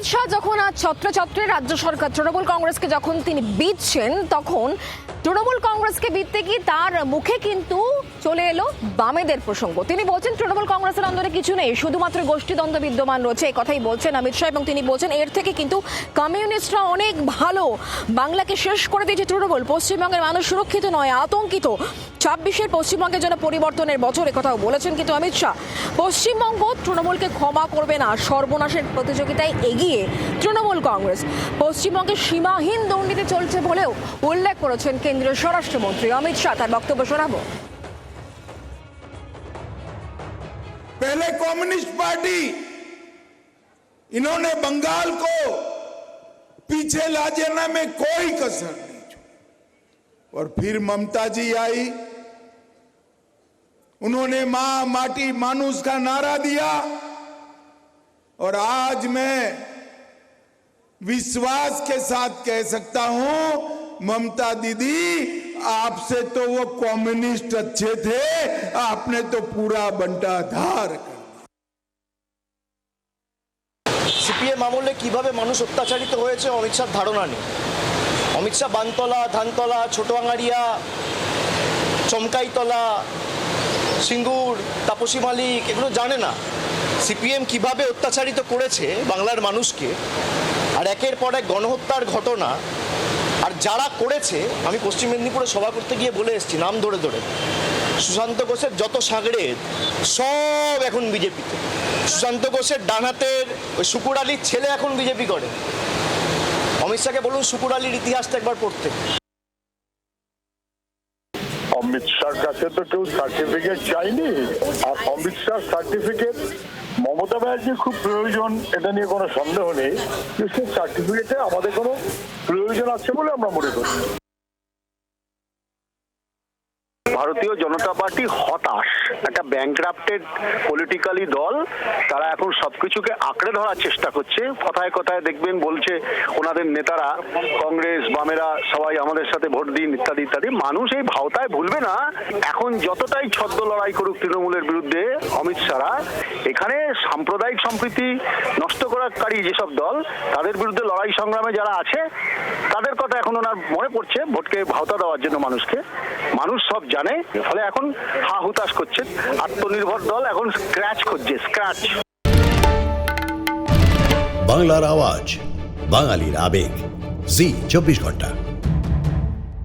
অমিত শাহ যখন আজ ছত্রছত্রে রাজ্য সরকার তৃণমূল কংগ্রেসকে যখন তিনি বিঁধছেন, তখন তৃণমূল কংগ্রেসকে বিঁধতে গিয়ে তার মুখে কিন্তু চলে এলো বামেদের প্রসঙ্গ। তিনি বলছেন তৃণমূল কংগ্রেসের অন্দরে কিছু নেই, শুধুমাত্র গোষ্ঠীদ্বন্দ্ব বিদ্যমান রয়েছে, এই কথাই বলছেন অমিত শাহ। এবং তিনি বলছেন এর থেকে কিন্তু কমিউনিস্টরা অনেক ভালো, বাংলাকে শেষ করে দিয়েছে তৃণমূল, পশ্চিমবঙ্গের মানুষ সুরক্ষিত নয়, আতঙ্কিত। 26-এর পশ্চিমবঙ্গের জন্য পরিবর্তনের বছর, কথাও বলেছেন কিন্তু অমিত শাহ। পশ্চিমবঙ্গ তৃণমূলকে ক্ষমা করবে না, সর্বনাশের প্রতিযোগিতায় এগিয়ে তৃণমূল কংগ্রেস। পশ্চিমবঙ্গে সীমাহীন দুর্নীতি চলছে বলেও উল্লেখ করেছেন কেন্দ্রীয় স্বরাষ্ট্রমন্ত্রী অমিত শাহ। তার বক্তব্য শোনাবো। पहले कम्युनिस्ट पार्टी इन्होंने बंगाल को पीछे ला जाने में कोई कसर नहीं छोड़ी, और फिर ममता जी आई, उन्होंने मां माटी मानुष का नारा दिया, और आज मैं विश्वास के साथ कह सकता हूं ममता दीदी आपसे तो वो कम्युनिस्ट अच्छे थे, आपने तो पूरा बंटाधार कर दिया। সিপিএম আমলে কিভাবে মানুষ অত্যাচারিত হয়েছে অমিত শাহর ধারণা নেই। অমিত শাহ বানতলা, ধানতলা, ছোটআঙারিয়া, চমকাইতলা, সিঙ্গুর, তাপসী মালিক এগুলো জানে না। সিপিএম কিভাবে অত্যাচারিত করেছে বাংলার মানুষকে, আর একের পর এক গণহত্যার ঘটনা। আর যারা করেছে, আমি পশ্চিম মেদিনীপুরে সভা করতে গিয়ে বলে এসেছি নাম ধরে ধরে, সুশান্ত ঘোষের যত সাগরেদ সব এখন বিজেপিতে। সুশান্ত ঘোষের ডানহাতের ওই শুকুর আলীর ছেলে এখন বিজেপি করে। অমিত শাহকে বলুন শুকুর আলীর ইতিহাসটা একবার পড়তে। অমিত শাহর কাছে তো কেউ সার্টিফিকেট চাইনি, আর অমিত শাহ সার্টিফিকেট মমতা ব্যানার্জির খুব প্রয়োজন, এটা নিয়ে কোনো সন্দেহ নেই। সেই সার্টিফিকেটে আমাদের কোনো প্রয়োজন আছে বলে আমরা মনে করি। ভারতীয় জনতা পার্টি হতাশ, একটা ব্যাংক্রাফটেড পলিটিক্যালি দল। তারা এখন সবকিছুকে আঁকড়ে ধরার চেষ্টা করছে। কথায় কথায় দেখবেন বলছে ওনাদের নেতারা, কংগ্রেস বামেরা সবাই আমাদের সাথে ভোট দিন ইত্যাদি ইত্যাদি। মানুষ এই ভাওতায় ভুলবে না। এখন যতটাই ছদ্ম লড়াই করুক তৃণমূলের বিরুদ্ধে অমিত শাহরা, এখানে সাম্প্রদায়িক সম্প্রীতি নষ্ট করাকারী যেসব দল, তাদের বিরুদ্ধে লড়াই সংগ্রামে যারা আছে, তাদের কথা এখন ওনার মনে পড়ছে ভোটকে ভাওতা দেওয়ার জন্য মানুষকে। মানুষ সব জানে, ফলে এখন হা হুতাশ করছে। আত্মনির্ভর দল এখন স্ক্র্যাচ খুঁজছে, স্ক্র্যাচ। বাংলার আওয়াজ, বাঙালির আবেগ, জি 24 ঘন্টা।